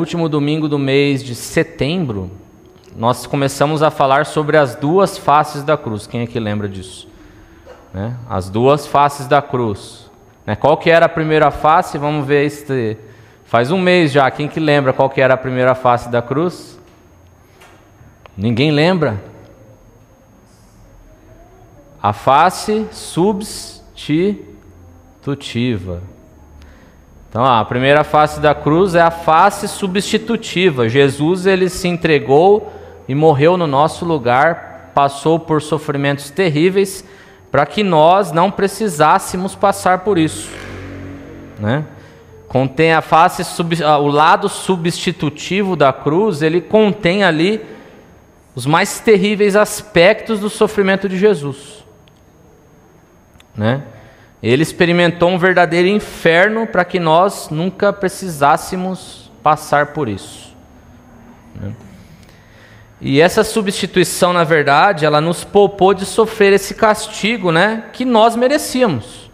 último domingo do mês de setembro, nós começamos a falar sobre as duas faces da cruz. Quem é que lembra disso? Né? As duas faces da cruz. Né? Qual que era a primeira face? Vamos ver este. Faz um mês já. Quem que lembra qual que era a primeira face da cruz? Ninguém lembra? A face substitutiva. Então, a primeira face da cruz é a face substitutiva. Jesus, ele se entregou e morreu no nosso lugar, passou por sofrimentos terríveis, para que nós não precisássemos passar por isso, né? Contém a face, o lado substitutivo da cruz, ele contém ali os mais terríveis aspectos do sofrimento de Jesus, né? Ele experimentou um verdadeiro inferno para que nós nunca precisássemos passar por isso, né? E essa substituição, na verdade, ela nos poupou de sofrer esse castigo, né, que nós merecíamos.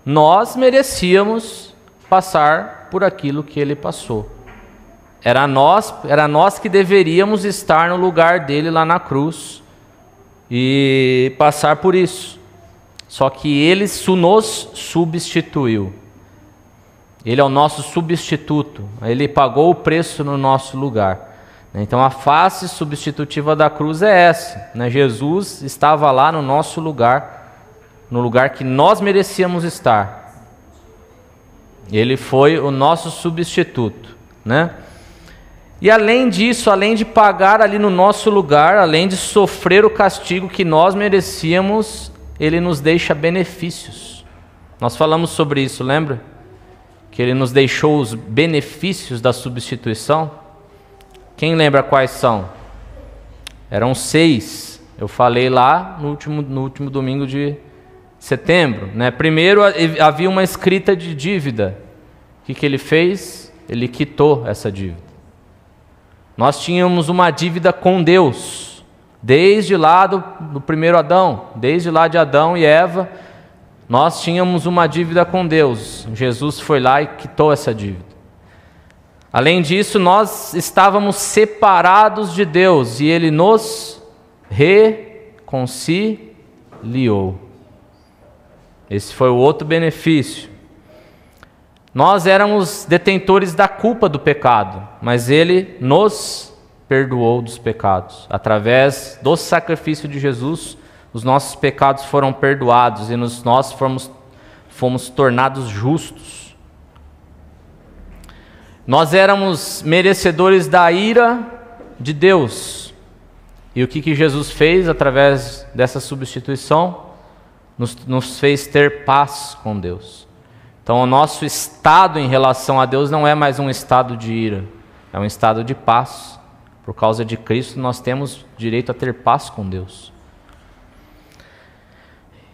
Nós merecíamos passar por aquilo que ele passou. Era nós que deveríamos estar no lugar dele lá na cruz e passar por isso. Só que ele nos substituiu. Ele é o nosso substituto. Ele pagou o preço no nosso lugar. Então a face substitutiva da cruz é essa, né? Jesus estava lá no nosso lugar, no lugar que nós merecíamos estar. Ele foi o nosso substituto, né? E além disso, além de pagar ali no nosso lugar, além de sofrer o castigo que nós merecíamos, ele nos deixa benefícios. Nós falamos sobre isso, lembra? Que ele nos deixou os benefícios da substituição. Quem lembra quais são? Eram 6. Eu falei lá no último domingo de setembro, né? Primeiro havia uma escrita de dívida. O que ele fez? Ele quitou essa dívida. Nós tínhamos uma dívida com Deus, desde lá do primeiro Adão, desde lá de Adão e Eva, nós tínhamos uma dívida com Deus. Jesus foi lá e quitou essa dívida. Além disso, nós estávamos separados de Deus e Ele nos reconciliou. Esse foi o outro benefício. Nós éramos detentores da culpa do pecado, mas Ele nos perdoou dos pecados. Através do sacrifício de Jesus, os nossos pecados foram perdoados e nós fomos tornados justos. Nós éramos merecedores da ira de Deus. E o que Jesus fez através dessa substituição? Nos fez ter paz com Deus. Então o nosso estado em relação a Deus não é mais um estado de ira, é um estado de paz. Por causa de Cristo nós temos direito a ter paz com Deus.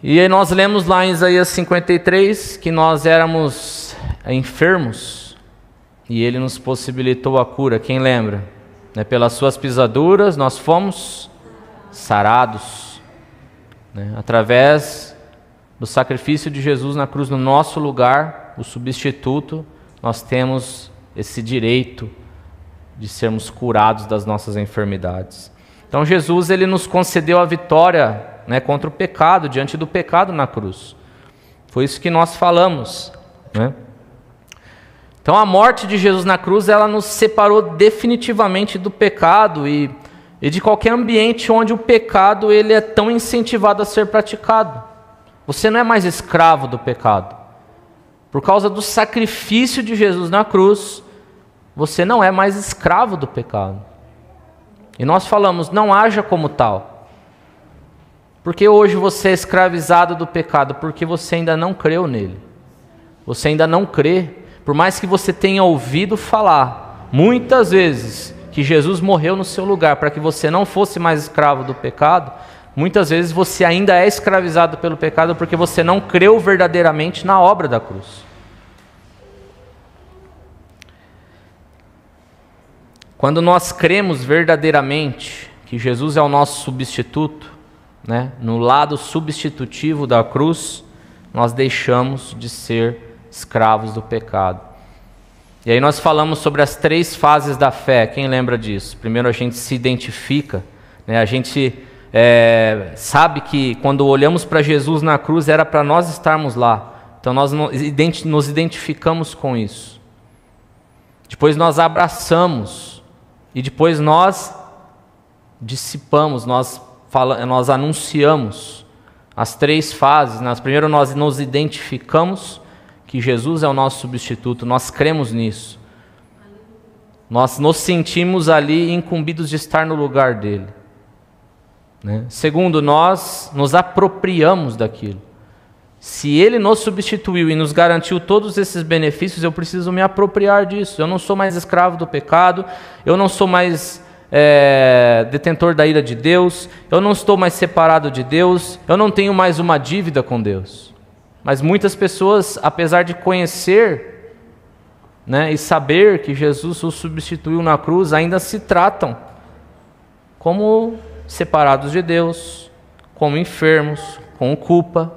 E aí nós lemos lá em Isaías 53 que nós éramos enfermos e Ele nos possibilitou a cura. Quem lembra? Né? Pelas suas pisaduras nós fomos sarados, né? Através do sacrifício de Jesus na cruz no nosso lugar, o substituto, nós temos esse direito de sermos curados das nossas enfermidades. Então Jesus, ele nos concedeu a vitória, né, contra o pecado, diante do pecado na cruz. Foi isso que nós falamos, né? Então a morte de Jesus na cruz, ela nos separou definitivamente do pecado e de qualquer ambiente onde o pecado ele é tão incentivado a ser praticado. Você não é mais escravo do pecado. Por causa do sacrifício de Jesus na cruz, você não é mais escravo do pecado. E nós falamos, não haja como tal. Porque hoje você é escravizado do pecado? Porque você ainda não creu nele. Você ainda não crê. Por mais que você tenha ouvido falar, muitas vezes, que Jesus morreu no seu lugar para que você não fosse mais escravo do pecado, muitas vezes você ainda é escravizado pelo pecado porque você não creu verdadeiramente na obra da cruz. Quando nós cremos verdadeiramente que Jesus é o nosso substituto, né, no lado substitutivo da cruz, nós deixamos de ser escravos do pecado. E aí nós falamos sobre as 3 fases da fé. Quem lembra disso? Primeiro a gente se identifica, né? A gente sabe que quando olhamos para Jesus na cruz era para nós estarmos lá. Então nós nos identificamos com isso. Depois nós abraçamos. E depois nós dissipamos, nós anunciamos as 3 fases. Primeiro nós nos identificamos que Jesus é o nosso substituto, nós cremos nisso. Nós nos sentimos ali incumbidos de estar no lugar dele, né? Segundo, nós nos apropriamos daquilo. Se ele nos substituiu e nos garantiu todos esses benefícios, eu preciso me apropriar disso. Eu não sou mais escravo do pecado, eu não sou mais detentor da ira de Deus, eu não estou mais separado de Deus, eu não tenho mais uma dívida com Deus. Mas muitas pessoas, apesar de conhecer, né, e saber que Jesus os substituiu na cruz, ainda se tratam como separados de Deus, como enfermos, com culpa.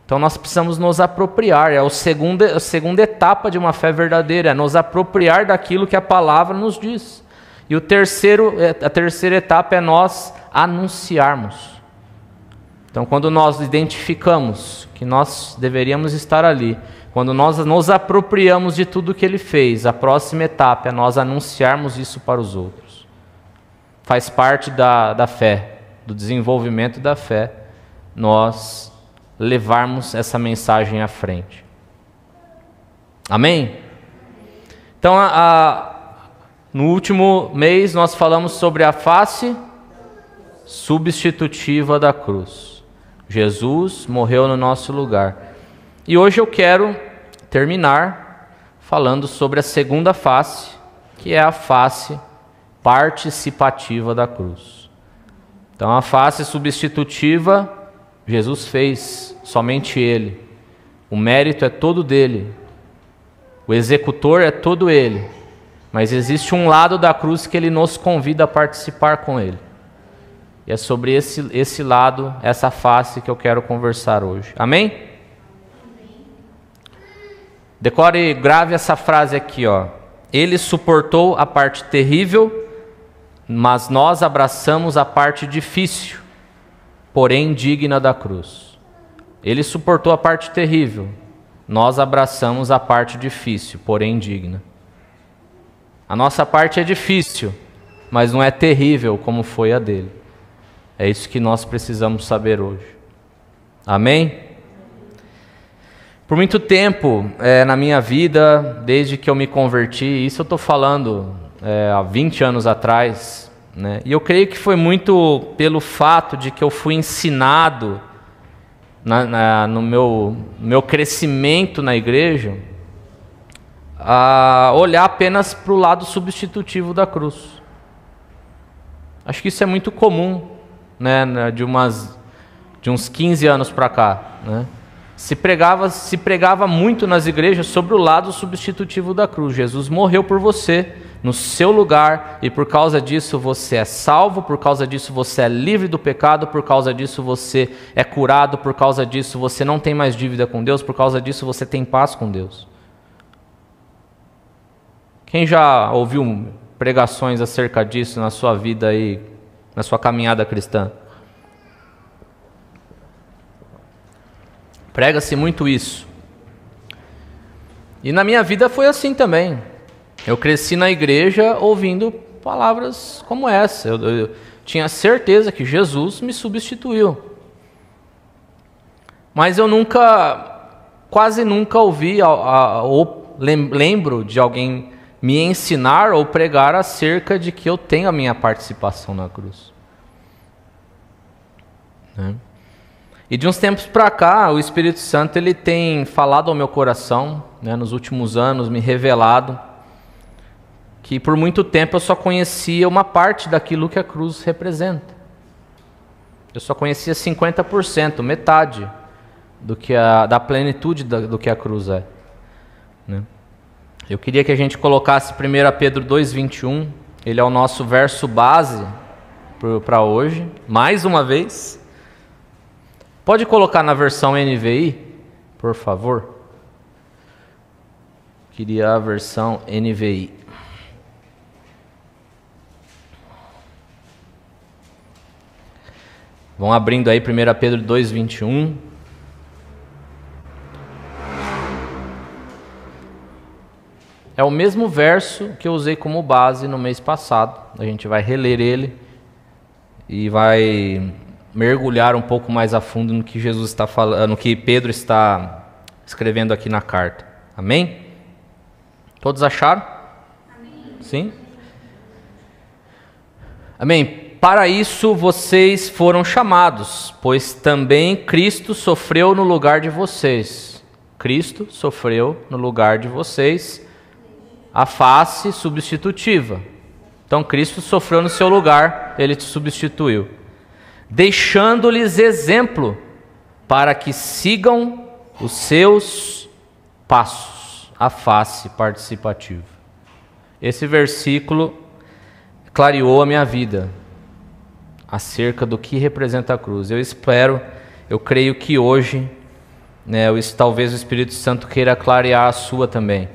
Então nós precisamos nos apropriar, a segunda etapa de uma fé verdadeira, é nos apropriar daquilo que a palavra nos diz. E a terceira etapa é nós anunciarmos. Então quando nós identificamos que nós deveríamos estar ali, quando nós nos apropriamos de tudo que ele fez, a próxima etapa é nós anunciarmos isso para os outros. Faz parte da fé, do desenvolvimento da fé, nós levarmos essa mensagem à frente. Amém? Então, no último mês, nós falamos sobre a face substitutiva da cruz. Jesus morreu no nosso lugar. E hoje eu quero terminar falando sobre a segunda face, que é a face participativa da cruz. Então, a face substitutiva, Jesus fez, somente ele. O mérito é todo dele. O executor é todo ele. Mas existe um lado da cruz que ele nos convida a participar com ele. E é sobre esse lado, essa face que eu quero conversar hoje. Amém? Decore e grave essa frase aqui, ó. Ele suportou a parte terrível, mas nós abraçamos a parte difícil, porém digna da cruz. Ele suportou a parte terrível, nós abraçamos a parte difícil, porém digna. A nossa parte é difícil, mas não é terrível como foi a dele. É isso que nós precisamos saber hoje. Amém? Por muito tempo na minha vida, desde que eu me converti, isso eu estou falando há 20 anos atrás, né? E eu creio que foi muito pelo fato de que eu fui ensinado no meu crescimento na igreja a olhar apenas para o lado substitutivo da cruz. Acho que isso é muito comum, né? De uns 15 anos para cá, né? Se pregava muito nas igrejas sobre o lado substitutivo da cruz. Jesus morreu por você, no seu lugar, e por causa disso você é salvo, por causa disso você é livre do pecado, por causa disso você é curado, por causa disso você não tem mais dívida com Deus, por causa disso você tem paz com Deus. Quem já ouviu pregações acerca disso na sua vida aí, na sua caminhada cristã? Prega-se muito isso. E na minha vida foi assim também. Eu cresci na igreja ouvindo palavras como essa. Eu tinha certeza que Jesus me substituiu. Mas eu quase nunca ouvi ou lembro de alguém me ensinar ou pregar acerca de que eu tenho a minha participação na cruz. Né? E de uns tempos para cá, o Espírito Santo ele tem falado ao meu coração, né, nos últimos anos, me revelado, que por muito tempo eu só conhecia uma parte daquilo que a cruz representa. Eu só conhecia 50%, metade da plenitude do que a cruz é. Né? Eu queria que a gente colocasse 1 Pedro 2,21, ele é o nosso verso base para hoje, mais uma vez. Pode colocar na versão NVI, por favor? queria a versão NVI. Vão abrindo aí 1 Pedro 2:21. É o mesmo verso que eu usei como base no mês passado. A gente vai reler ele e vai mergulhar um pouco mais a fundo no que Jesus está falando, no que Pedro está escrevendo aqui na carta. Amém? Todos acharam? Amém. Sim? Amém. Para isso vocês foram chamados, pois também Cristo sofreu no lugar de vocês. Cristo sofreu no lugar de vocês a face substitutiva. Então Cristo sofreu no seu lugar, Ele te substituiu. Deixando-lhes exemplo para que sigam os seus passos, a face participativa. Esse versículo clareou a minha vida acerca do que representa a cruz. Eu creio que hoje, talvez o Espírito Santo queira clarear a sua também.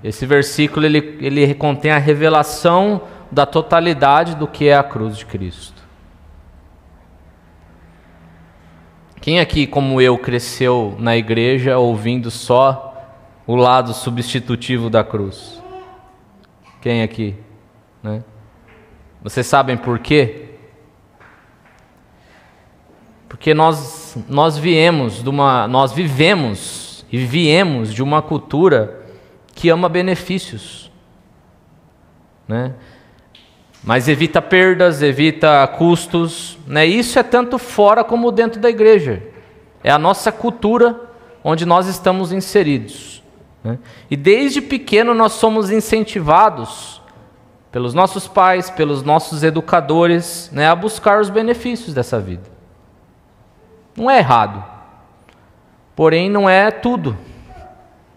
Esse versículo ele contém a revelação da totalidade do que é a cruz de Cristo. Quem aqui, como eu, cresceu na igreja ouvindo só o lado substitutivo da cruz? Quem aqui? Né? Vocês sabem por quê? Porque nós vivemos e viemos de uma cultura que ama benefícios, né? Mas evita perdas, evita custos, né? Isso é tanto fora como dentro da igreja. É a nossa cultura onde nós estamos inseridos, né? E desde pequeno nós somos incentivados pelos nossos pais, pelos nossos educadores, né, a buscar os benefícios dessa vida. Não é errado, porém não é tudo,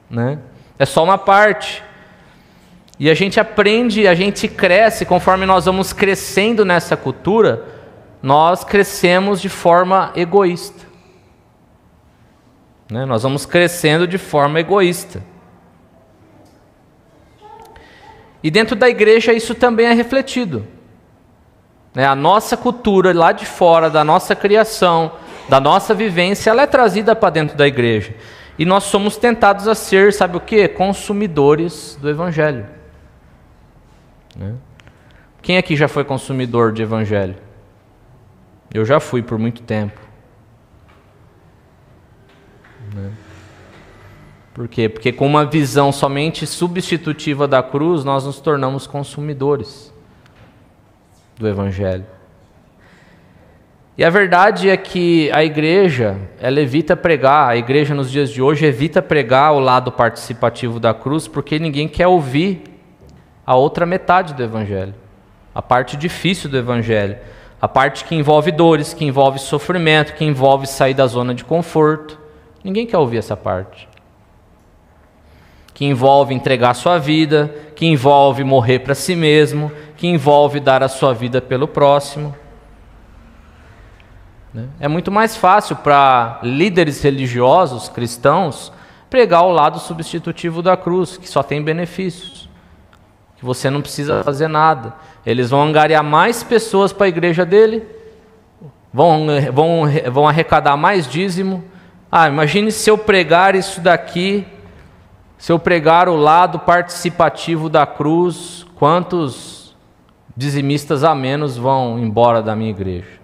né? É só uma parte. E a gente aprende, a gente cresce, conforme nós vamos crescendo nessa cultura, nós crescemos de forma egoísta, né? Nós vamos crescendo de forma egoísta. E dentro da igreja isso também é refletido, né? A nossa cultura lá de fora, da nossa criação, da nossa vivência, ela é trazida para dentro da igreja. E nós somos tentados a ser, sabe o quê? Consumidores do Evangelho, né? Quem aqui já foi consumidor de Evangelho? Eu já fui por muito tempo, né? Por quê? Porque com uma visão somente substitutiva da cruz, nós nos tornamos consumidores do Evangelho. E a verdade é que a igreja, ela evita pregar, a igreja nos dias de hoje evita pregar o lado participativo da cruz, porque ninguém quer ouvir a outra metade do Evangelho, a parte difícil do Evangelho, a parte que envolve dores, que envolve sofrimento, que envolve sair da zona de conforto. Ninguém quer ouvir essa parte. Que envolve entregar a sua vida, que envolve morrer para si mesmo, que envolve dar a sua vida pelo próximo. É muito mais fácil para líderes religiosos, cristãos, pregar o lado substitutivo da cruz, que só tem benefícios, que você não precisa fazer nada. Eles vão angariar mais pessoas para a igreja dele, vão arrecadar mais dízimo. Imagine se eu pregar isso daqui, se eu pregar o lado participativo da cruz, quantos dizimistas a menos vão embora da minha igreja?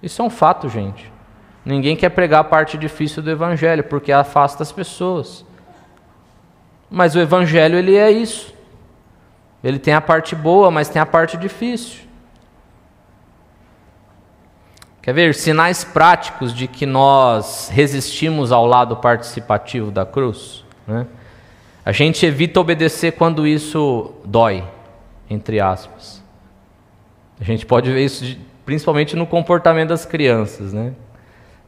Isso é um fato, gente. Ninguém quer pregar a parte difícil do Evangelho, porque afasta as pessoas. Mas o Evangelho, ele é isso. Ele tem a parte boa, mas tem a parte difícil. Quer ver sinais práticos de que nós resistimos ao lado participativo da cruz, né? A gente evita obedecer quando isso dói, entre aspas. A gente pode ver isso principalmente no comportamento das crianças, né?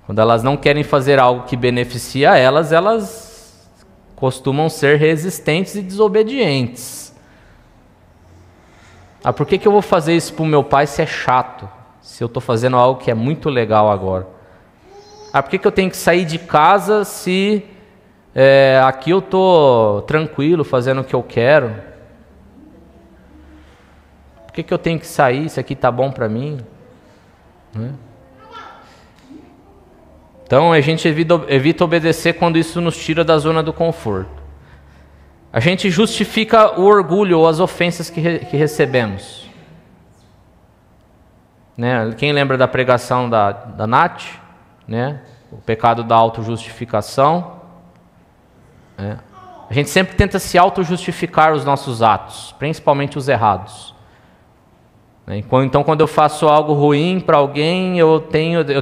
Quando elas não querem fazer algo que beneficia elas, elas costumam ser resistentes e desobedientes. Por que eu vou fazer isso para o meu pai se é chato? Se eu estou fazendo algo que é muito legal agora? Por que eu tenho que sair de casa se aqui eu estou tranquilo, fazendo o que eu quero. Por que eu tenho que sair? Isso aqui está bom para mim? Né? Então a gente evita obedecer quando isso nos tira da zona do conforto. A gente justifica o orgulho ou as ofensas que recebemos. Né? Quem lembra da pregação da Nath? Né? O pecado da autojustificação. Né? A gente sempre tenta se autojustificar os nossos atos, principalmente os errados. Né? Então quando eu faço algo ruim para alguém, eu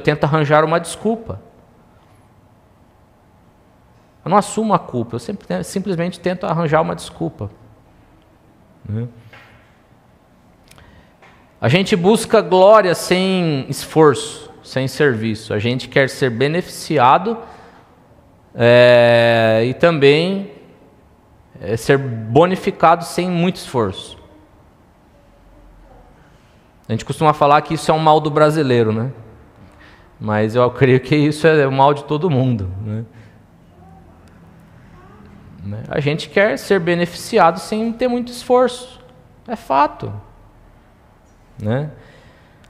tento arranjar uma desculpa. Eu não assumo a culpa, eu simplesmente tento arranjar uma desculpa. Né? A gente busca glória sem esforço, sem serviço. A gente quer ser beneficiado e também ser bonificado sem muito esforço. A gente costuma falar que isso é um mal do brasileiro, né? Mas eu creio que isso é o mal de todo mundo, né? A gente quer ser beneficiado sem ter muito esforço. É fato. Né?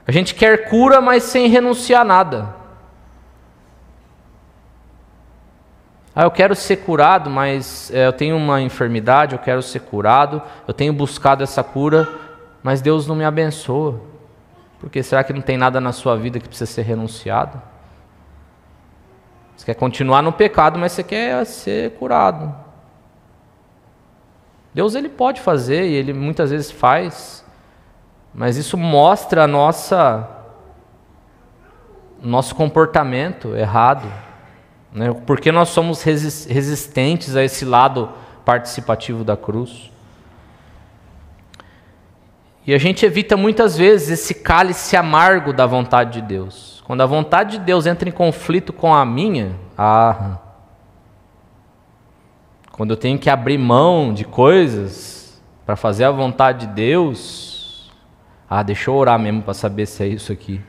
A gente quer cura, mas sem renunciar a nada. Eu quero ser curado, mas eu tenho uma enfermidade, eu quero ser curado, eu tenho buscado essa cura, mas Deus não me abençoa. Porque será que não tem nada na sua vida que precisa ser renunciado? Você quer continuar no pecado, mas você quer ser curado. Deus ele pode fazer e ele muitas vezes faz, mas isso mostra nosso comportamento errado, né? Porque nós somos resistentes a esse lado participativo da cruz. E a gente evita muitas vezes esse cálice amargo da vontade de Deus. Quando a vontade de Deus entra em conflito com a minha, quando eu tenho que abrir mão de coisas para fazer a vontade de Deus, deixa eu orar mesmo para saber se é isso aqui.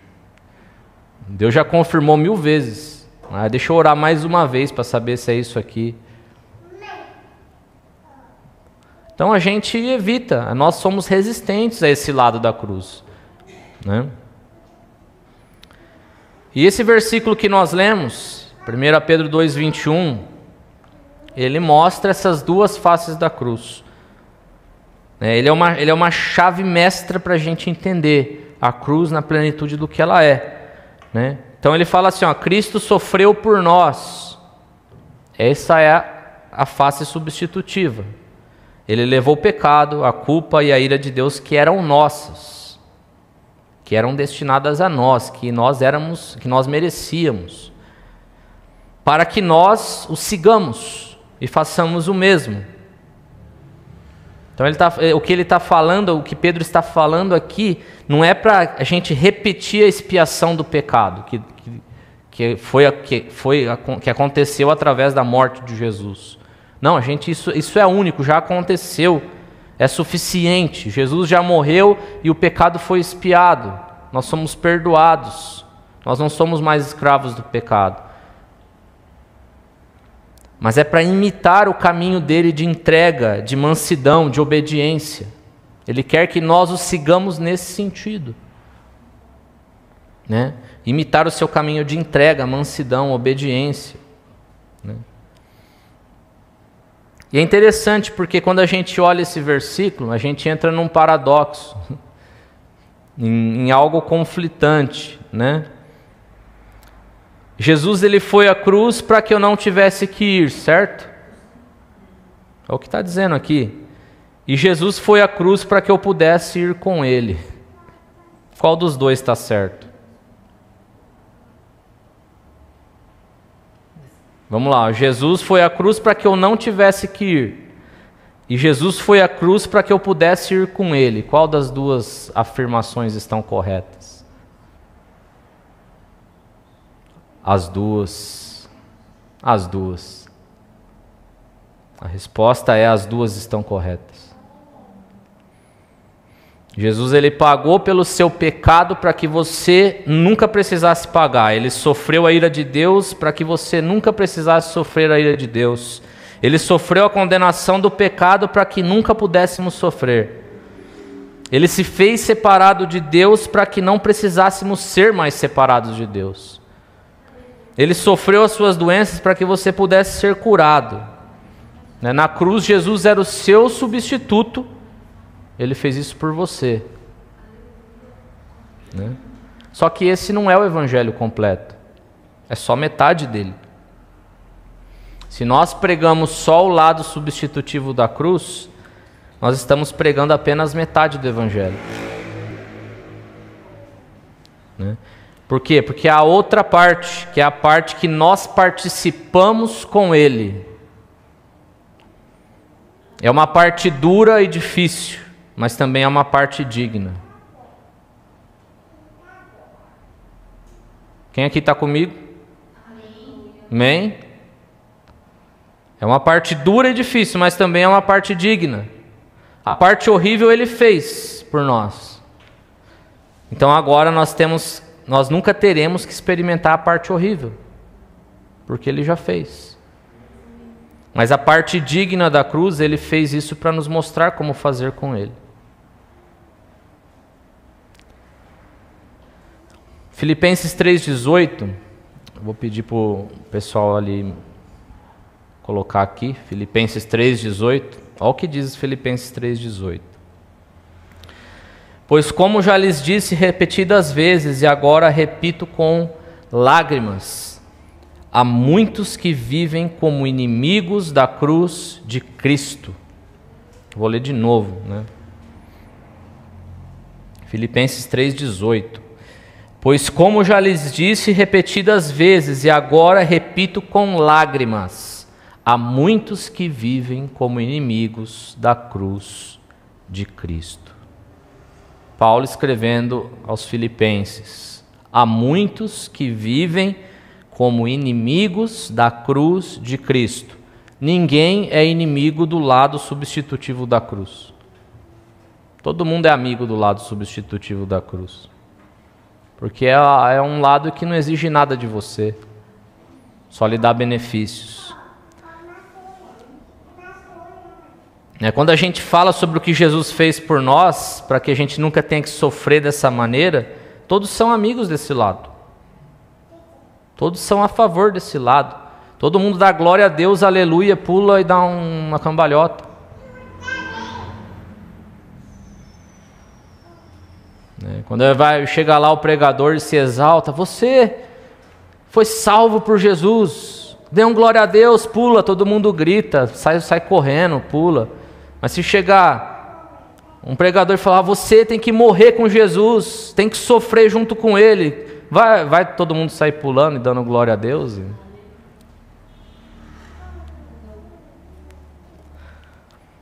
Deus já confirmou 1000 vezes. Deixa eu orar mais uma vez para saber se é isso aqui. Então a gente evita, nós somos resistentes a esse lado da cruz. Né? E esse versículo que nós lemos, 1 Pedro 2,21, ele mostra essas duas faces da cruz. Ele é uma chave mestra para a gente entender a cruz na plenitude do que ela é. Né? Então ele fala assim, Cristo sofreu por nós. Essa é a face substitutiva. Ele levou o pecado, a culpa e a ira de Deus que eram nossas, que eram destinadas a nós, que nós merecíamos, para que nós o sigamos e façamos o mesmo. Então o que ele está falando, o que Pedro está falando aqui, não é para a gente repetir a expiação do pecado, que aconteceu através da morte de Jesus. Não, isso é único, já aconteceu, é suficiente. Jesus já morreu e o pecado foi expiado. Nós somos perdoados, nós não somos mais escravos do pecado. Mas é para imitar o caminho dele de entrega, de mansidão, de obediência. Ele quer que nós o sigamos nesse sentido. Né? Imitar o seu caminho de entrega, mansidão, obediência. Né? E é interessante porque quando a gente olha esse versículo, a gente entra num paradoxo, em algo conflitante, né? Jesus ele foi à cruz para que eu não tivesse que ir, certo? É o que está dizendo aqui. E Jesus foi à cruz para que eu pudesse ir com ele. Qual dos dois está certo? Vamos lá, Jesus foi à cruz para que eu não tivesse que ir. E Jesus foi à cruz para que eu pudesse ir com ele. Qual das duas afirmações estão corretas? As duas. As duas. A resposta é: as duas estão corretas. Jesus, ele pagou pelo seu pecado para que você nunca precisasse pagar. Ele sofreu a ira de Deus para que você nunca precisasse sofrer a ira de Deus. Ele sofreu a condenação do pecado para que nunca pudéssemos sofrer. Ele se fez separado de Deus para que não precisássemos ser mais separados de Deus. Ele sofreu as suas doenças para que você pudesse ser curado. Na cruz, Jesus era o seu substituto. Ele fez isso por você. Só que esse não é o evangelho completo. É só metade dele. Se nós pregamos só o lado substitutivo da cruz, nós estamos pregando apenas metade do evangelho. Por quê? Porque a outra parte, que é a parte que nós participamos com ele, é uma parte dura e difícil, mas também é uma parte digna. Quem aqui está comigo? Amém? É uma parte dura e difícil, mas também é uma parte digna. A parte horrível ele fez por nós. Então agora nós nunca teremos que experimentar a parte horrível, porque ele já fez. Mas a parte digna da cruz, ele fez isso para nos mostrar como fazer com ele. Filipenses 3,18, vou pedir para o pessoal ali colocar aqui, Filipenses 3,18, olha o que diz Filipenses 3,18. Pois como já lhes disse repetidas vezes, e agora repito com lágrimas, há muitos que vivem como inimigos da cruz de Cristo. Vou ler de novo, Filipenses 3,18. Pois como já lhes disse repetidas vezes, e agora repito com lágrimas, há muitos que vivem como inimigos da cruz de Cristo. Paulo escrevendo aos Filipenses, há muitos que vivem como inimigos da cruz de Cristo. Ninguém é inimigo do lado substitutivo da cruz. Todo mundo é amigo do lado substitutivo da cruz. Porque é um lado que não exige nada de você, só lhe dá benefícios. Quando a gente fala sobre o que Jesus fez por nós, para que a gente nunca tenha que sofrer dessa maneira, todos são amigos desse lado. Todos são a favor desse lado. Todo mundo dá glória a Deus, aleluia, pula e dá uma cambalhota. Quando chega lá o pregador e se exalta, você foi salvo por Jesus, dê um glória a Deus, pula, todo mundo grita, sai correndo, pula. Mas se chegar um pregador e falar, você tem que morrer com Jesus, tem que sofrer junto com Ele, vai todo mundo sair pulando e dando glória a Deus?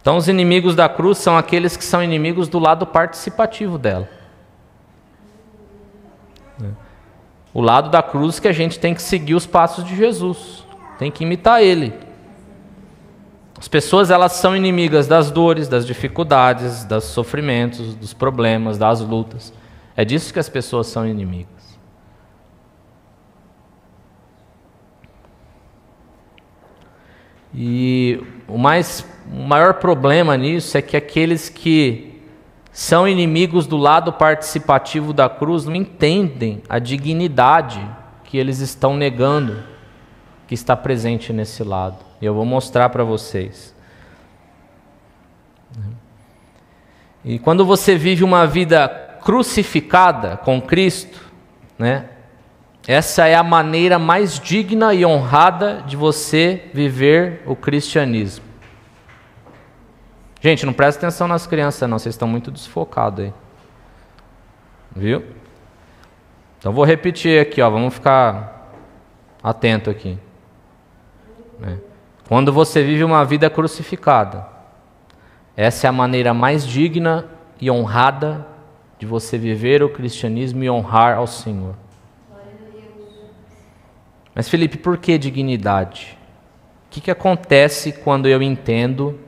Então os inimigos da cruz são aqueles que são inimigos do lado participativo dela. O lado da cruz que a gente tem que seguir os passos de Jesus, tem que imitar Ele. As pessoas, elas são inimigas das dores, das dificuldades, dos sofrimentos, dos problemas, das lutas. É disso que as pessoas são inimigas. E o maior problema nisso é que aqueles que são inimigos do lado participativo da cruz não entendem a dignidade que eles estão negando, que está presente nesse lado. E eu vou mostrar para vocês. E quando você vive uma vida crucificada com Cristo, essa é a maneira mais digna e honrada de você viver o cristianismo. Gente, não presta atenção nas crianças não, vocês estão muito desfocados aí. Viu? Então vou repetir aqui, vamos ficar atento aqui. Quando você vive uma vida crucificada, essa é a maneira mais digna e honrada de você viver o cristianismo e honrar ao Senhor. Mas Felipe, por que dignidade? O que acontece quando eu entendo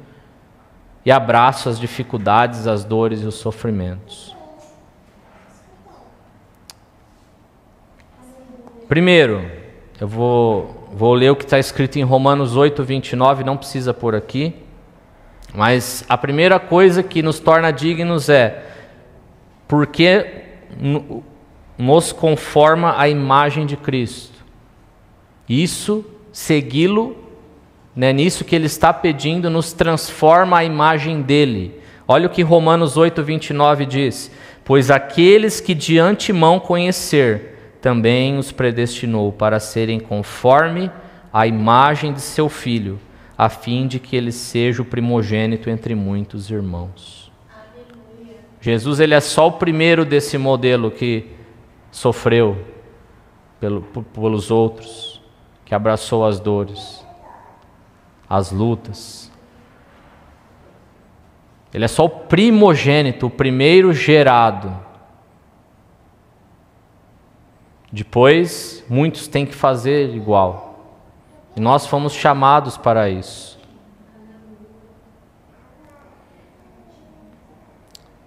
e abraço as dificuldades, as dores e os sofrimentos. Primeiro, eu vou ler o que está escrito em Romanos 8, 29, não precisa pôr aqui. Mas a primeira coisa que nos torna dignos é porque nos conforma à imagem de Cristo. Isso, segui-lo, né, nisso que ele está pedindo, nos transforma à imagem dele. Olha o que Romanos 8, 29 diz: pois aqueles que de antemão conhecer, também os predestinou para serem conforme à imagem de seu Filho, a fim de que ele seja o primogênito entre muitos irmãos. Aleluia. Jesus, ele é só o primeiro desse modelo que sofreu pelos outros, que abraçou as dores, as lutas. Ele é só o primogênito, o primeiro gerado. Depois, muitos têm que fazer igual. E nós fomos chamados para isso.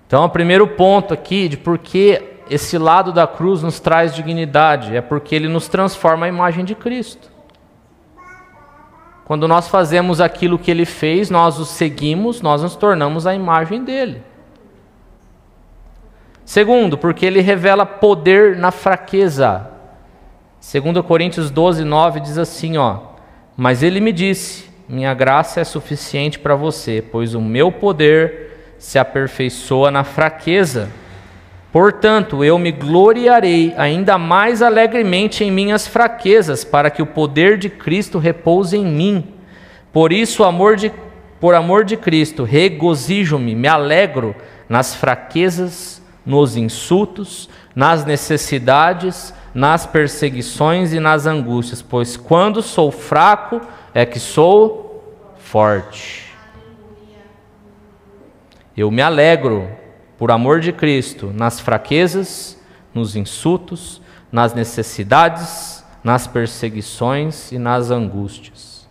Então, o primeiro ponto aqui de por que esse lado da cruz nos traz dignidade é porque ele nos transforma à imagem de Cristo. Quando nós fazemos aquilo que ele fez, nós o seguimos, nós nos tornamos a imagem dele. Segundo, porque ele revela poder na fraqueza. 2 Coríntios 12, 9 diz assim, mas ele me disse, minha graça é suficiente para você, pois o meu poder se aperfeiçoa na fraqueza. Portanto, eu me gloriarei ainda mais alegremente em minhas fraquezas, para que o poder de Cristo repouse em mim. Por isso, por amor de Cristo, regozijo-me, me alegro nas fraquezas, nos insultos, nas necessidades, nas perseguições e nas angústias, pois quando sou fraco é que sou forte. Eu me alegro, por amor de Cristo, nas fraquezas, nos insultos, nas necessidades, nas perseguições e nas angústias.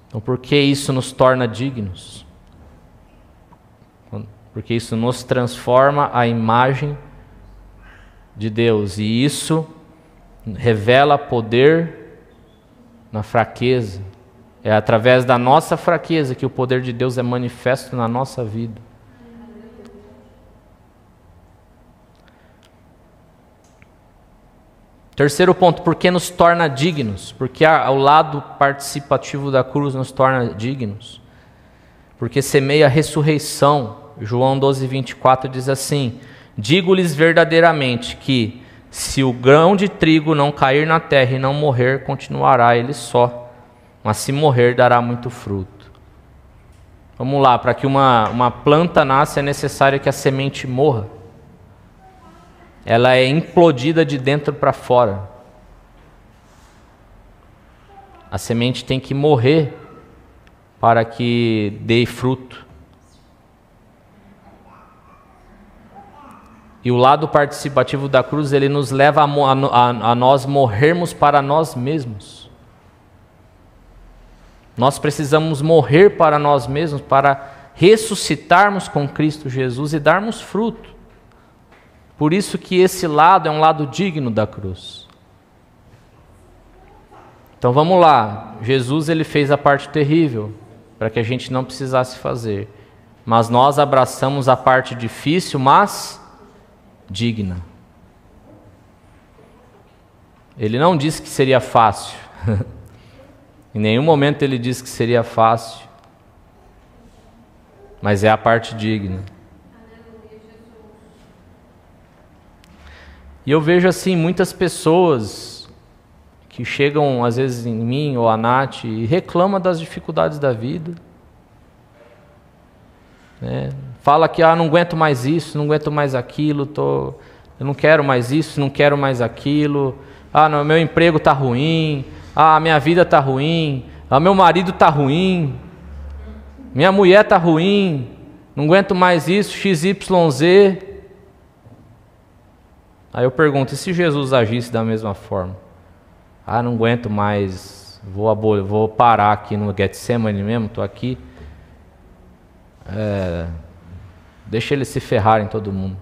Então, por que isso nos torna dignos? Porque isso nos transforma à imagem de Deus, e isso revela poder na fraqueza. É através da nossa fraqueza que o poder de Deus é manifesto na nossa vida. Terceiro ponto, porque nos torna dignos? Porque o lado participativo da cruz nos torna dignos. Porque semeia a ressurreição. João 12, 24 diz assim: digo-lhes verdadeiramente que, se o grão de trigo não cair na terra e não morrer, continuará ele só, mas se morrer, dará muito fruto. Vamos lá, para que uma planta nasça é necessário que a semente morra. Ela é implodida de dentro para fora. A semente tem que morrer para que dê fruto. E o lado participativo da cruz, ele nos leva a nós morrermos para nós mesmos. Nós precisamos morrer para nós mesmos, para ressuscitarmos com Cristo Jesus e darmos fruto. Por isso que esse lado é um lado digno da cruz. Então vamos lá, Jesus, ele fez a parte terrível, para que a gente não precisasse fazer. Mas nós abraçamos a parte difícil, mas digna. Ele não disse que seria fácil. Em nenhum momento ele disse que seria fácil. Mas é a parte digna. E eu vejo assim muitas pessoas que chegam às vezes em mim ou a Nath e reclamam das dificuldades da vida. Fala que não aguento mais isso, não aguento mais aquilo, eu não quero mais isso, não quero mais aquilo. Não, meu emprego está ruim, minha vida está ruim, meu marido está ruim, minha mulher está ruim, não aguento mais isso, XYZ. Aí eu pergunto, e se Jesus agisse da mesma forma? Não aguento mais, vou parar aqui no Getsemane mesmo, estou aqui. Deixa eles se ferrarem todo mundo.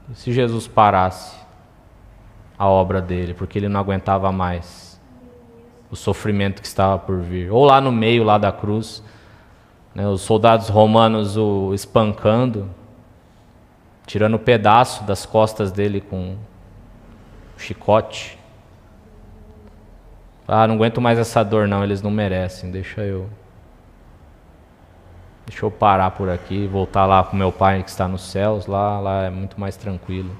E se Jesus parasse a obra dele, porque ele não aguentava mais o sofrimento que estava por vir? Ou lá no meio, lá da cruz, né, os soldados romanos o espancando, tirando um pedaço das costas dele com um chicote. Não aguento mais essa dor não, eles não merecem, deixa eu parar por aqui, voltar lá com meu pai que está nos céus, lá é muito mais tranquilo.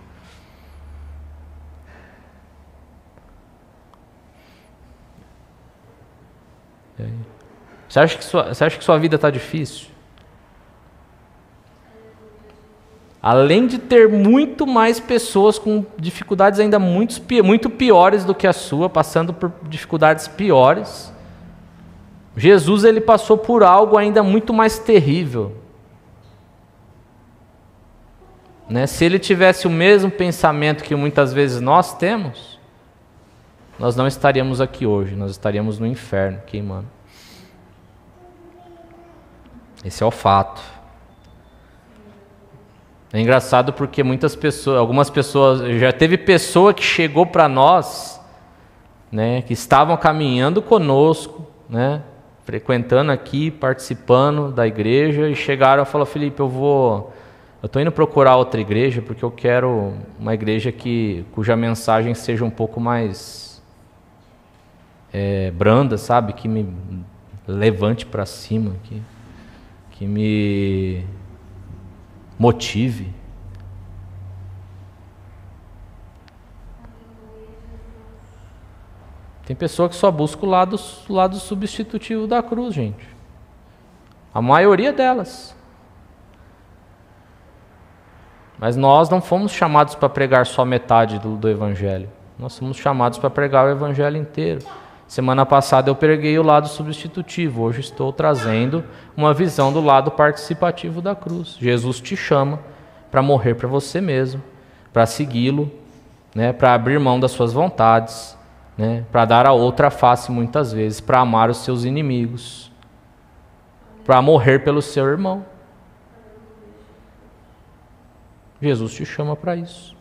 Você acha que sua vida está difícil? Além de ter muito mais pessoas com dificuldades ainda muito piores do que a sua, passando por dificuldades piores, Jesus ele passou por algo ainda muito mais terrível. Né? Se ele tivesse o mesmo pensamento que muitas vezes nós temos, nós não estaríamos aqui hoje, nós estaríamos no inferno queimando. Esse é o fato. É engraçado porque algumas pessoas, já teve pessoa que chegou para nós, né, que estavam caminhando conosco, né, frequentando aqui, participando da igreja, e chegaram e falaram: Felipe, eu estou indo procurar outra igreja porque eu quero uma igreja cuja mensagem seja um pouco mais branda, sabe, que me levante para cima, que me motive. Tem pessoa que só busca o lado substitutivo da cruz, gente. A maioria delas. Mas nós não fomos chamados para pregar só metade do Evangelho. Nós fomos chamados para pregar o Evangelho inteiro. Semana passada eu preguei o lado substitutivo. Hoje estou trazendo uma visão do lado participativo da cruz. Jesus te chama para morrer para você mesmo, para segui-lo, né, para abrir mão das suas vontades, né, para dar a outra face muitas vezes, para amar os seus inimigos, para morrer pelo seu irmão. Jesus te chama para isso.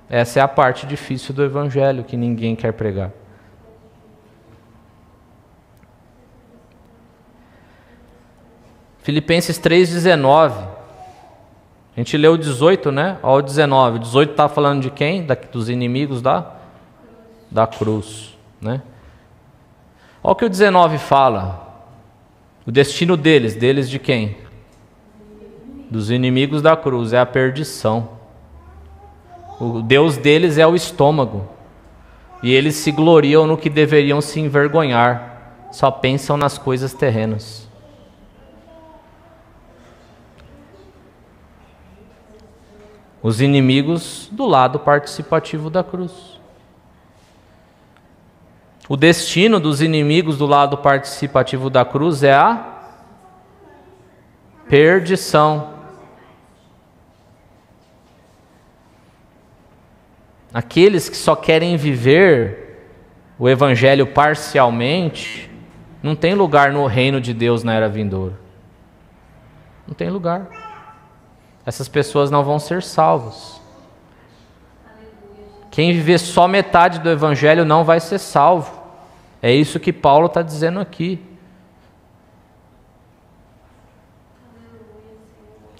Essa é a parte difícil do Evangelho que ninguém quer pregar. Filipenses 3,19. A gente leu o 18, né? Olha o 19. O 18 está falando de quem? Dos inimigos da cruz, né? Olha o que o 19 fala. O destino deles de quem? Dos inimigos da cruz, é a perdição. O Deus deles é o estômago. E eles se gloriam no que deveriam se envergonhar. Só pensam nas coisas terrenas. Os inimigos do lado participativo da cruz. O destino dos inimigos do lado participativo da cruz é a perdição. Aqueles que só querem viver o Evangelho parcialmente, não tem lugar no reino de Deus na era vindoura. Não tem lugar. Essas pessoas não vão ser salvos. Quem viver só metade do Evangelho não vai ser salvo. É isso que Paulo está dizendo aqui.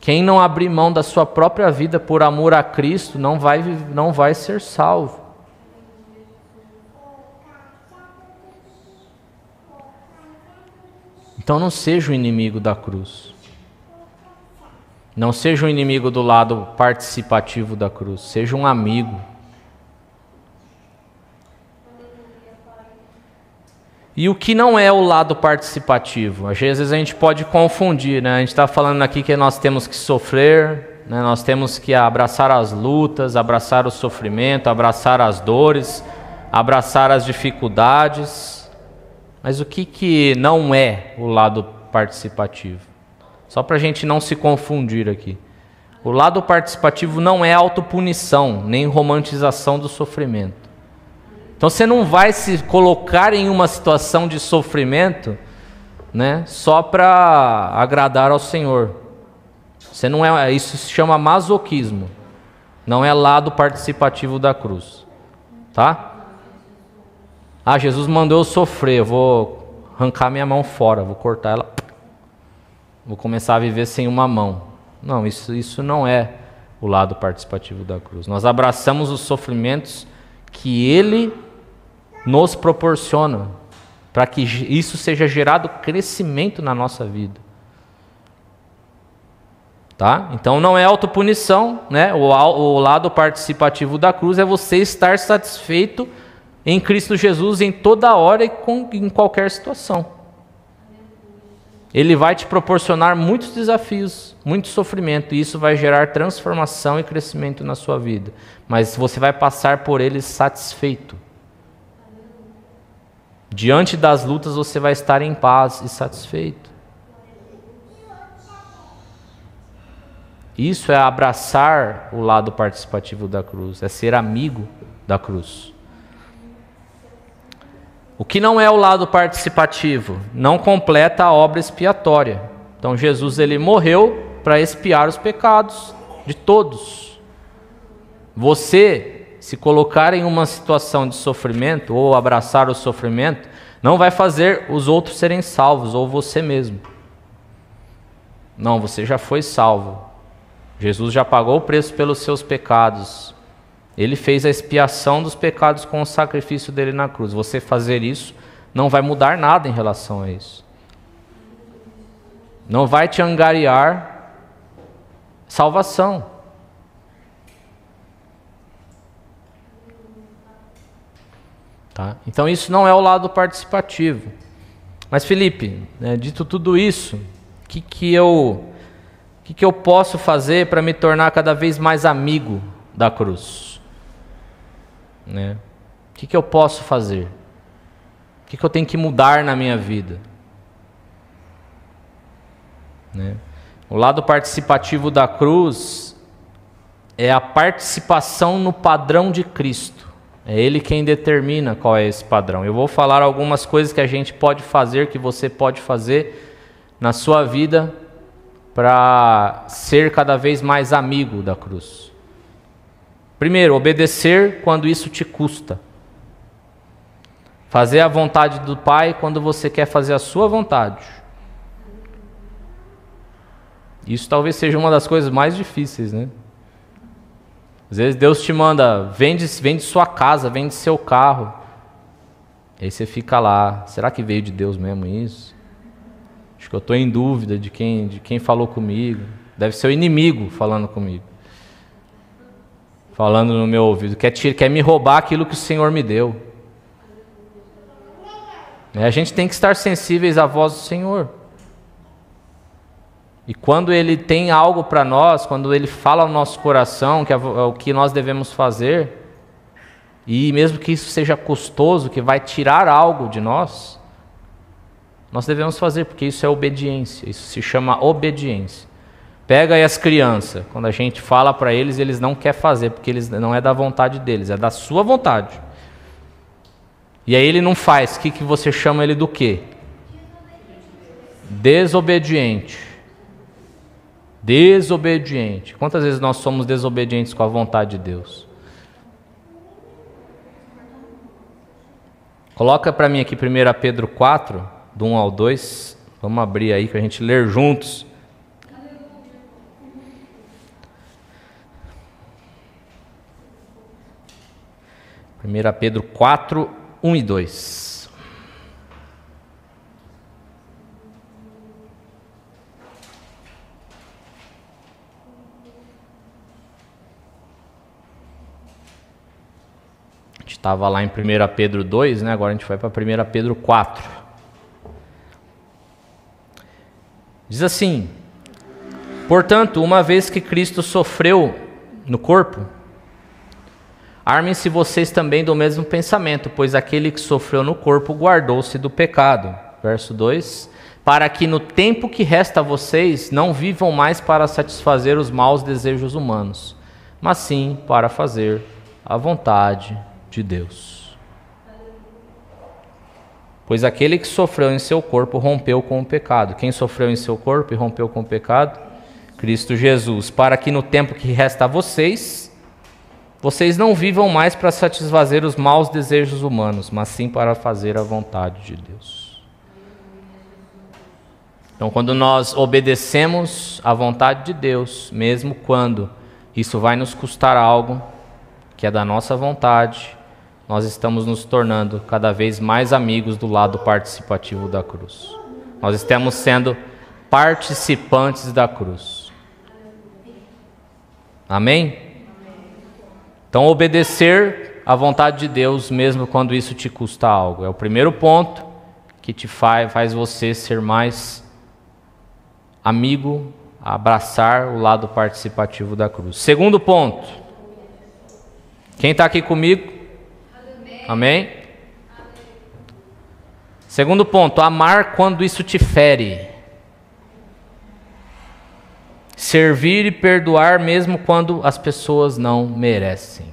Quem não abrir mão da sua própria vida por amor a Cristo não vai ser salvo. Então não seja o inimigo da cruz. Não seja um inimigo do lado participativo da cruz, seja um amigo. E o que não é o lado participativo? Às vezes a gente pode confundir, né? A gente está falando aqui que nós temos que sofrer, né? Nós temos que abraçar as lutas, abraçar o sofrimento, abraçar as dores, abraçar as dificuldades. Mas o que não é o lado participativo? Só para a gente não se confundir aqui. O lado participativo não é autopunição, nem romantização do sofrimento. Então você não vai se colocar em uma situação de sofrimento né, só para agradar ao Senhor. Você não é, isso se chama masoquismo. Não é lado participativo da cruz. Tá? Ah, Jesus mandou eu sofrer, eu vou arrancar minha mão fora, vou cortar ela. Vou começar a viver sem uma mão. Não, isso não é o lado participativo da cruz. Nós abraçamos os sofrimentos que Ele nos proporciona, para que isso seja gerado crescimento na nossa vida. Tá? Então não é autopunição, né? O lado participativo da cruz é você estar satisfeito em Cristo Jesus em toda hora e em qualquer situação. Ele vai te proporcionar muitos desafios, muito sofrimento, e isso vai gerar transformação e crescimento na sua vida. Mas você vai passar por eles satisfeito. Diante das lutas você vai estar em paz e satisfeito. Isso é abraçar o lado participativo da cruz, é ser amigo da cruz. O que não é o lado participativo não completa a obra expiatória. Então Jesus ele morreu para expiar os pecados de todos. Você, se colocar em uma situação de sofrimento ou abraçar o sofrimento, não vai fazer os outros serem salvos ou você mesmo. Não, você já foi salvo. Jesus já pagou o preço pelos seus pecados. Ele fez a expiação dos pecados com o sacrifício dele na cruz. Você fazer isso não vai mudar nada em relação a isso. Não vai te angariar salvação. Tá? Então isso não é o lado participativo. Mas Felipe, né, dito tudo isso, o que eu posso fazer para me tornar cada vez mais amigo da cruz? Né? O que eu posso fazer? O que eu tenho que mudar na minha vida? Né? O lado participativo da cruz é a participação no padrão de Cristo. É Ele quem determina qual é esse padrão. Eu vou falar algumas coisas que a gente pode fazer, que você pode fazer na sua vida para ser cada vez mais amigo da cruz. Primeiro, obedecer quando isso te custa. Fazer a vontade do Pai quando você quer fazer a sua vontade. Isso talvez seja uma das coisas mais difíceis, né? Às vezes Deus te manda, vende sua casa, vende seu carro. Aí você fica lá, será que veio de Deus mesmo isso? Acho que eu estou em dúvida de quem falou comigo. Deve ser o inimigo falando comigo. Falando no meu ouvido, quer me roubar aquilo que o Senhor me deu. A gente tem que estar sensíveis à voz do Senhor. E quando Ele tem algo para nós, quando Ele fala ao nosso coração que é o que nós devemos fazer, e mesmo que isso seja custoso, que vai tirar algo de nós devemos fazer, porque isso é obediência, isso se chama obediência. Pega aí as crianças, quando a gente fala para eles, eles não querem fazer, porque eles não é da vontade deles, é da sua vontade. E aí ele não faz, o que você chama ele do quê? Desobediente. Desobediente. Quantas vezes nós somos desobedientes com a vontade de Deus? Coloca para mim aqui 1 Pedro 4, do 1 ao 2. Vamos abrir aí para a gente ler juntos. Primeira Pedro 4, 1 e 2. A gente estava lá em 1 Pedro 2, né? Agora a gente vai para 1 Pedro 4. Diz assim: portanto, uma vez que Cristo sofreu no corpo, armem-se vocês também do mesmo pensamento, pois aquele que sofreu no corpo guardou-se do pecado. Verso 2. Para que no tempo que resta a vocês não vivam mais para satisfazer os maus desejos humanos, mas sim para fazer a vontade de Deus. Pois aquele que sofreu em seu corpo rompeu com o pecado. Quem sofreu em seu corpo e rompeu com o pecado? Cristo Jesus. Para que no tempo que resta a vocês não vivam mais para satisfazer os maus desejos humanos, mas sim para fazer a vontade de Deus. Então, quando nós obedecemos à vontade de Deus, mesmo quando isso vai nos custar algo que é da nossa vontade, nós estamos nos tornando cada vez mais amigos do lado participativo da cruz. Nós estamos sendo participantes da cruz. Amém? Então, obedecer à vontade de Deus, mesmo quando isso te custa algo, é o primeiro ponto que te faz você ser mais amigo, abraçar o lado participativo da cruz. Segundo ponto. Quem está aqui comigo? Amém? Segundo ponto, amar quando isso te fere. Servir e perdoar mesmo quando as pessoas não merecem.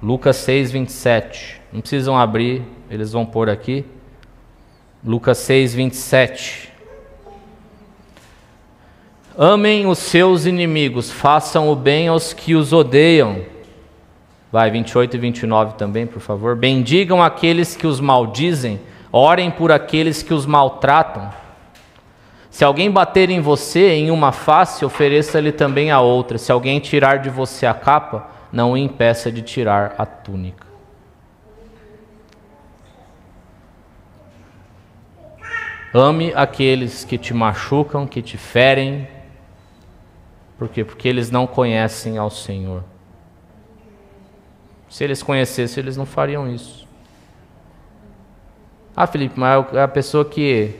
Lucas 6, 27. Não precisam abrir, eles vão pôr aqui. Lucas 6, 27. Amem os seus inimigos, façam o bem aos que os odeiam. Vai, 28 e 29 também, por favor. Bendigam aqueles que os maldizem, orem por aqueles que os maltratam. Se alguém bater em você em uma face, ofereça-lhe também a outra. Se alguém tirar de você a capa, não o impeça de tirar a túnica. Ame aqueles que te machucam, que te ferem. Por quê? Porque eles não conhecem ao Senhor. Se eles conhecessem, eles não fariam isso. Ah, Felipe, mas a pessoa que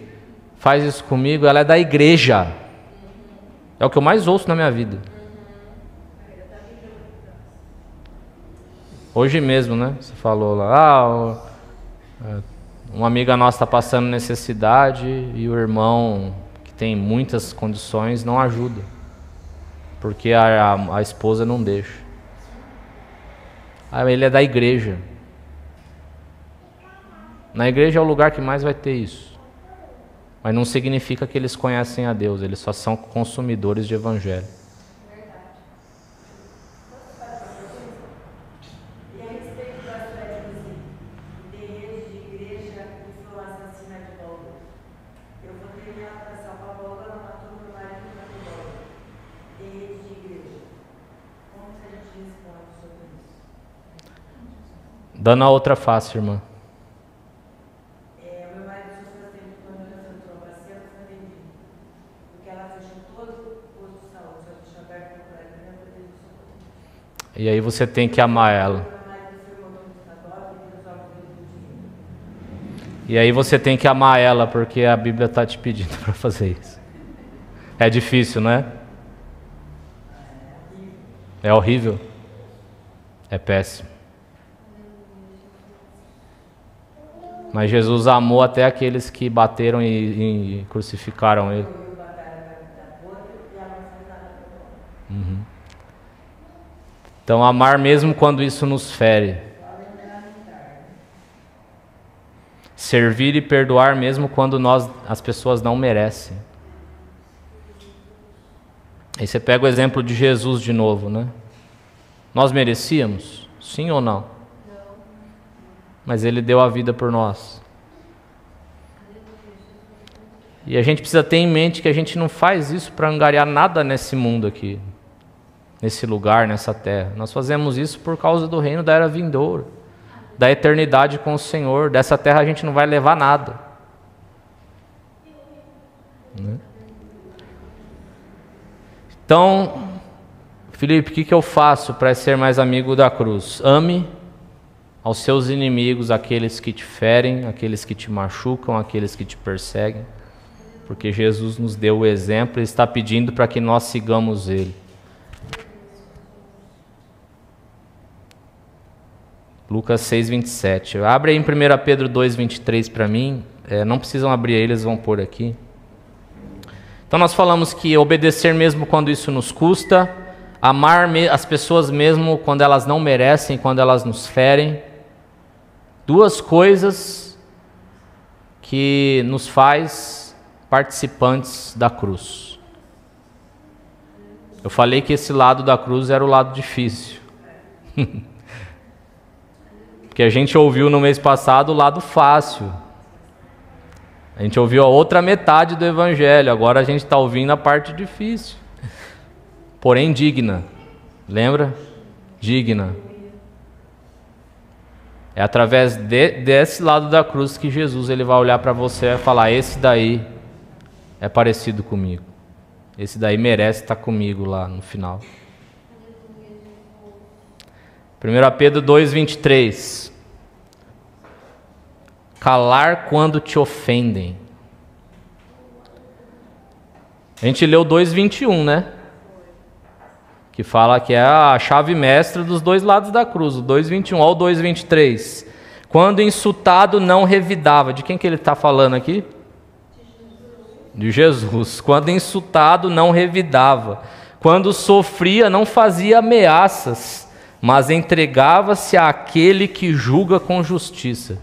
faz isso comigo, ela é da igreja. É o que eu mais ouço na minha vida. Hoje mesmo, né? Você falou lá, uma amiga nossa está passando necessidade e o irmão, que tem muitas condições, não ajuda. Porque a esposa não deixa. Ele é da igreja. Na igreja é o lugar que mais vai ter isso. Mas não significa que eles conhecem a Deus, eles só são consumidores de evangelho. E a respeito da fé de terreiros de igreja que foram assassinados de Paulo. Eu vou terminar para salvar Paulo, ela matou meu marido e matou Paulo. Terreiros de igreja. Como que a gente responde sobre isso? Dando a outra face, irmã. Meu marido sofreu tempo quando ela entrou para ser atendido. Porque ela fechou todo o posto de saúde, só deixou aberto para ela, não poder socorrer. E aí você tem que amar ela. E aí você tem que amar ela, porque a Bíblia está te pedindo para fazer isso. É difícil, não é? É horrível. É péssimo. Mas Jesus amou até aqueles que bateram e crucificaram ele. Uhum. Então, amar mesmo quando isso nos fere. Servir e perdoar mesmo quando as pessoas não merecem. Aí você pega o exemplo de Jesus de novo, né? Nós merecíamos? Sim ou não? Mas Ele deu a vida por nós. E a gente precisa ter em mente que a gente não faz isso para angariar nada nesse mundo aqui, nesse lugar, nessa terra. Nós fazemos isso por causa do reino da era vindoura, da eternidade com o Senhor. Dessa terra a gente não vai levar nada. Né? Então, Felipe, o que eu faço para ser mais amigo da cruz? Ame aos seus inimigos, aqueles que te ferem, aqueles que te machucam, aqueles que te perseguem, porque Jesus nos deu o exemplo e está pedindo para que nós sigamos Ele. Lucas 6, 27. Abre aí em 1 Pedro 2, 23 para mim. Não precisam abrir aí, eles vão pôr aqui. Então nós falamos que obedecer mesmo quando isso nos custa, amar as pessoas mesmo quando elas não merecem, quando elas nos ferem, Duas coisas que nos faz participantes da cruz. Eu falei que esse lado da cruz era o lado difícil. Porque a gente ouviu no mês passado o lado fácil. A gente ouviu a outra metade do Evangelho, agora a gente está ouvindo a parte difícil. Porém digna. Lembra? Digna. É através desse lado da cruz que Jesus ele vai olhar para você e vai falar: esse daí é parecido comigo. Esse daí merece estar comigo lá no final. 1 Pedro 2,23. Calar quando te ofendem. A gente leu 2,21, né? Que fala que é a chave mestra dos dois lados da cruz. O 2,21, olha o 2,23. Quando insultado não revidava. De quem que ele está falando aqui? De Jesus. Quando insultado não revidava. Quando sofria não fazia ameaças, mas entregava-se àquele que julga com justiça.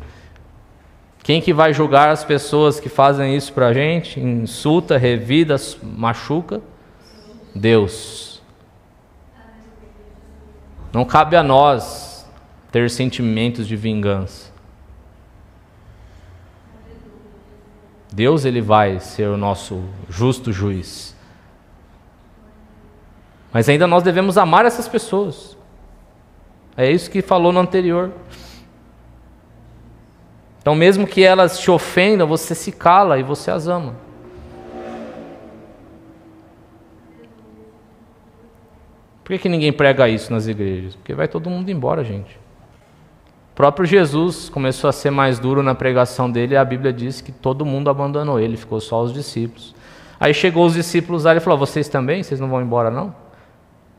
Quem que vai julgar as pessoas que fazem isso pra gente? Insulta, revida, machuca? Deus. Não cabe a nós ter sentimentos de vingança. Deus ele vai ser o nosso justo juiz. Mas ainda nós devemos amar essas pessoas. É isso que falou no anterior. Então mesmo que elas te ofendam, você se cala e você as ama. Por que ninguém prega isso nas igrejas? Porque vai todo mundo embora, gente. O próprio Jesus começou a ser mais duro na pregação dele e a Bíblia diz que todo mundo abandonou ele, ficou só os discípulos. Aí chegou os discípulos lá e falou: vocês também? Vocês não vão embora não?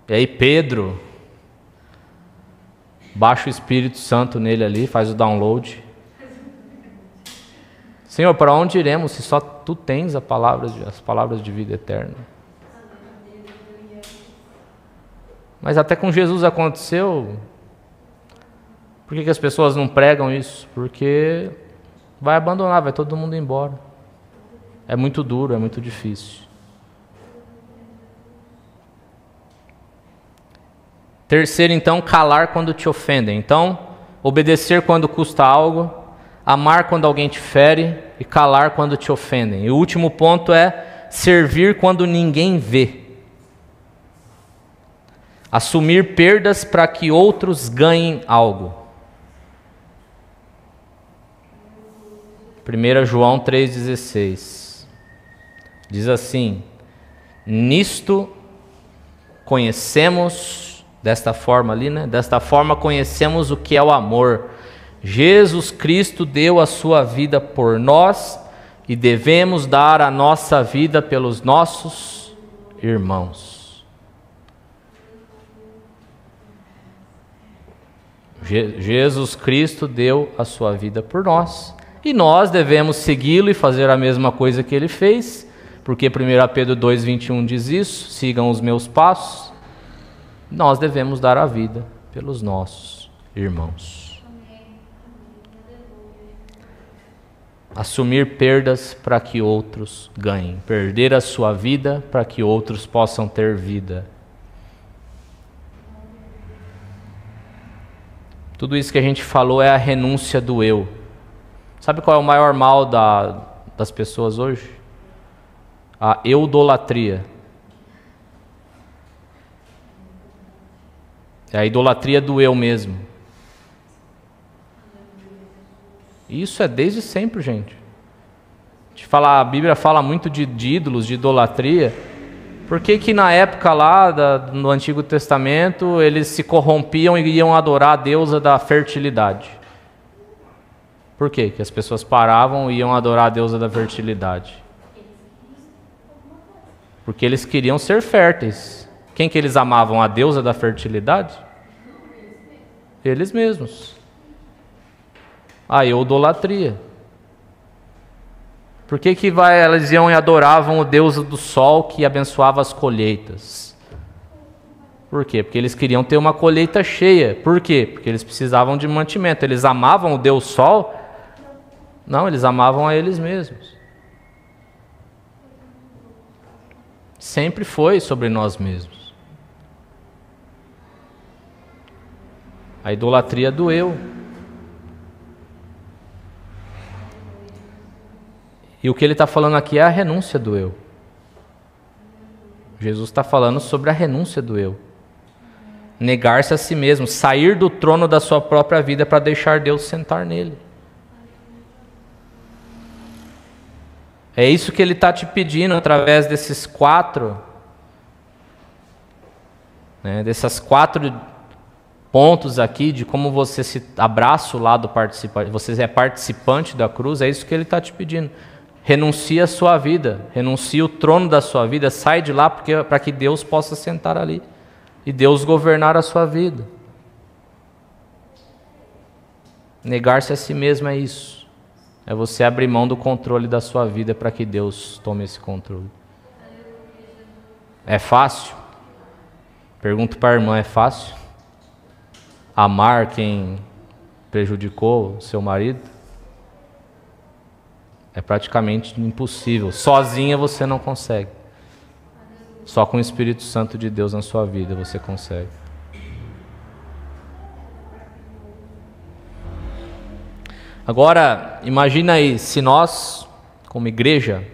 E aí Pedro baixa o Espírito Santo nele ali, faz o download. Senhor, para onde iremos se só Tu tens as palavras de vida eterna? Mas até com Jesus aconteceu. Por que as pessoas não pregam isso? Porque vai abandonar, vai todo mundo embora. É muito duro, é muito difícil. Terceiro, então, calar quando te ofendem. Então, obedecer quando custa algo, amar quando alguém te fere e calar quando te ofendem. E o último ponto é servir quando ninguém vê. Assumir perdas para que outros ganhem algo. 1 João 3,16 diz assim: nisto conhecemos, desta forma ali, né? Desta forma conhecemos o que é o amor. Jesus Cristo deu a sua vida por nós e devemos dar a nossa vida pelos nossos irmãos. Jesus Cristo deu a sua vida por nós e nós devemos segui-lo e fazer a mesma coisa que ele fez, porque 1 Pedro 2,21 diz isso: sigam os meus passos. Nós devemos dar a vida pelos nossos irmãos. Assumir perdas para que outros ganhem, perder a sua vida para que outros possam ter vida. Tudo isso que a gente falou é a renúncia do eu. Sabe qual é o maior mal das pessoas hoje? A eudolatria. É a idolatria do eu mesmo. Isso é desde sempre, gente. A Bíblia fala muito de ídolos, de idolatria. Por que na época lá no Antigo Testamento eles se corrompiam e iam adorar a deusa da fertilidade? Por quê? Que as pessoas paravam e iam adorar a deusa da fertilidade? Porque eles queriam ser férteis. Quem que eles amavam? A deusa da fertilidade? Eles mesmos. A idolatria. Por que elas iam e adoravam o deus do sol que abençoava as colheitas? Por quê? Porque eles queriam ter uma colheita cheia. Por quê? Porque eles precisavam de mantimento. Eles amavam o Deus Sol? Não, eles amavam a eles mesmos. Sempre foi sobre nós mesmos. A idolatria do eu. E o que ele está falando aqui é a renúncia do eu. Jesus está falando sobre a renúncia do eu. Negar-se a si mesmo, sair do trono da sua própria vida para deixar Deus sentar nele. É isso que ele está te pedindo através desses quatro, dessas 4 pontos aqui, de como você se abraça o lado participante, você é participante da cruz, é isso que ele está te pedindo. Renuncia a sua vida, renuncia o trono da sua vida, sai de lá para que Deus possa sentar ali e Deus governar a sua vida. Negar-se a si mesmo é isso. É você abrir mão do controle da sua vida para que Deus tome esse controle. É fácil? Pergunto para a irmã, é fácil? Amar quem prejudicou o seu marido? É praticamente impossível. Sozinha você não consegue. Só com o Espírito Santo de Deus na sua vida você consegue. Agora, imagina aí, se nós, como igreja,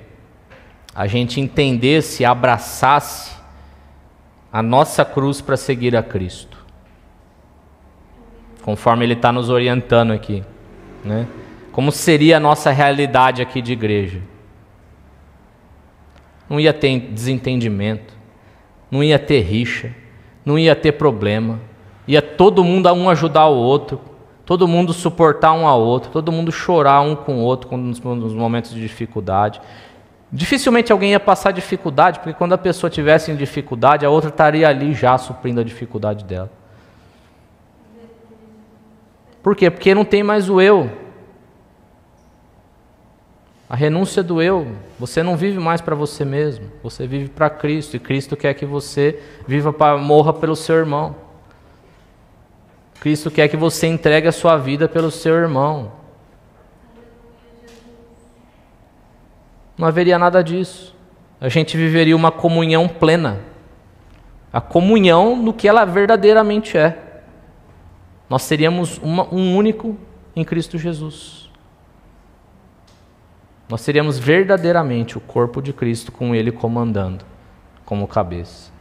a gente entendesse, abraçasse a nossa cruz para seguir a Cristo. Conforme Ele está nos orientando aqui, né? Como seria a nossa realidade aqui de igreja? Não ia ter desentendimento, não ia ter rixa, não ia ter problema, ia todo mundo um ajudar o outro, todo mundo suportar um ao outro, todo mundo chorar um com o outro nos momentos de dificuldade. Dificilmente alguém ia passar dificuldade, porque quando a pessoa tivesse em dificuldade, a outra estaria ali já suprindo a dificuldade dela. Por quê? Porque não tem mais o eu. A renúncia do eu. Você não vive mais para você mesmo, você vive para Cristo, e Cristo quer que você morra pelo seu irmão. Cristo quer que você entregue a sua vida pelo seu irmão. Não haveria nada disso. A gente viveria uma comunhão plena. A comunhão no que ela verdadeiramente é. Nós seríamos um único em Cristo Jesus. Nós seríamos verdadeiramente o corpo de Cristo com Ele comandando como cabeça.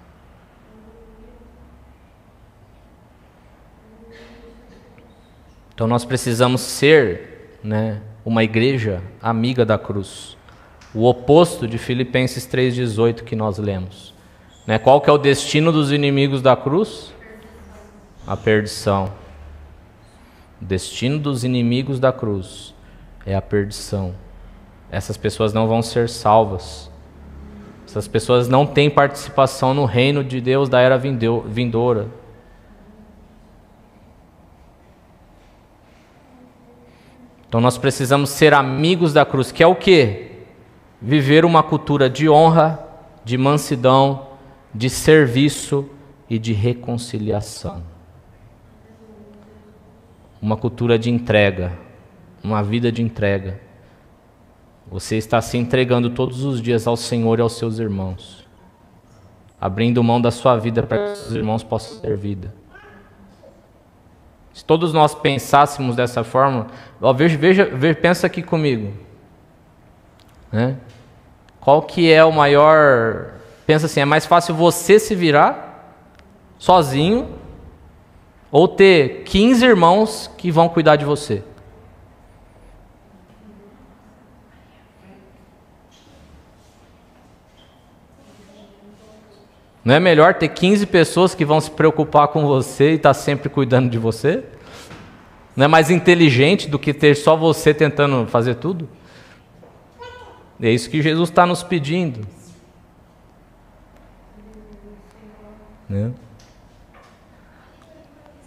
Então nós precisamos ser, uma igreja amiga da cruz. O oposto de Filipenses 3,18 que nós lemos. Qual que é o destino dos inimigos da cruz? A perdição. O destino dos inimigos da cruz é a perdição. Essas pessoas não vão ser salvas. Essas pessoas não têm participação no reino de Deus da era vindoura. Então nós precisamos ser amigos da cruz, que é o quê? Viver uma cultura de honra, de mansidão, de serviço e de reconciliação. Uma cultura de entrega, uma vida de entrega. Você está se entregando todos os dias ao Senhor e aos seus irmãos, abrindo mão da sua vida para que os irmãos possam ter vida. Se todos nós pensássemos dessa forma, pensa aqui comigo, qual que é o maior... Pensa assim, é mais fácil você se virar sozinho ou ter 15 irmãos que vão cuidar de você? Não é melhor ter 15 pessoas que vão se preocupar com você e estar sempre cuidando de você? Não é mais inteligente do que ter só você tentando fazer tudo? É isso que Jesus está nos pedindo.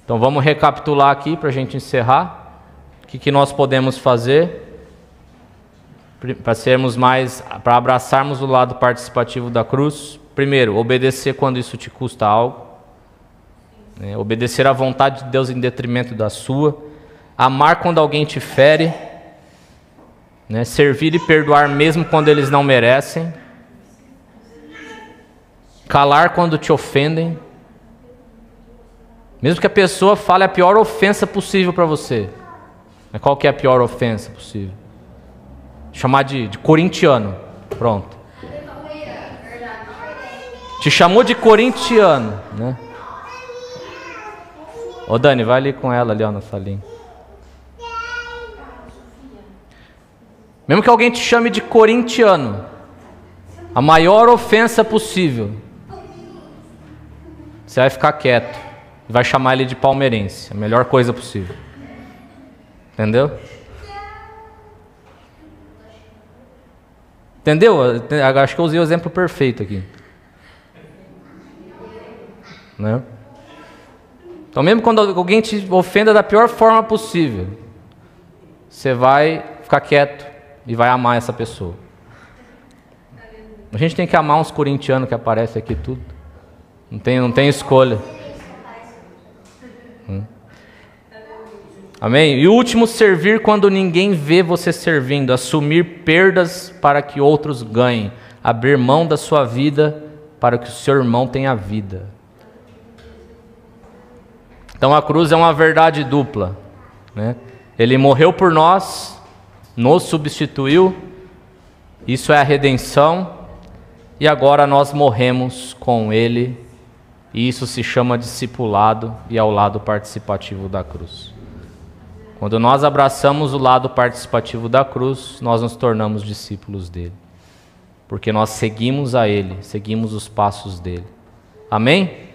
Então vamos recapitular aqui para a gente encerrar. O que nós podemos fazer para abraçarmos o lado participativo da cruz? Primeiro, obedecer quando isso te custa algo. né? Obedecer à vontade de Deus em detrimento da sua, amar quando alguém te fere, né? Servir e perdoar mesmo quando eles não merecem, calar quando te ofendem, mesmo que a pessoa fale a pior ofensa possível para você. Mas qual que é a pior ofensa possível? Chamar de corintiano. Pronto. Te chamou de corintiano, né? Ô Dani, vai ali com ela ali, ó, na salinha. Mesmo que alguém te chame de corintiano, a maior ofensa possível, você vai ficar quieto e vai chamar ele de palmeirense, a melhor coisa possível. Entendeu? Entendeu? Acho que eu usei o exemplo perfeito aqui. Né? Então, mesmo quando alguém te ofenda da pior forma possível, você vai ficar quieto e vai amar essa pessoa. A gente tem que amar uns corintianos que aparecem aqui tudo. Não tem escolha. Amém? E o último, servir quando ninguém vê você servindo. Assumir perdas para que outros ganhem. Abrir mão da sua vida para que o seu irmão tenha vida. Então a cruz é uma verdade dupla, né? Ele morreu por nós, nos substituiu, isso é a redenção, e agora nós morremos com Ele, e isso se chama discipulado e é o lado participativo da cruz. Quando nós abraçamos o lado participativo da cruz, nós nos tornamos discípulos dele, porque nós seguimos a Ele, seguimos os passos dele. Amém?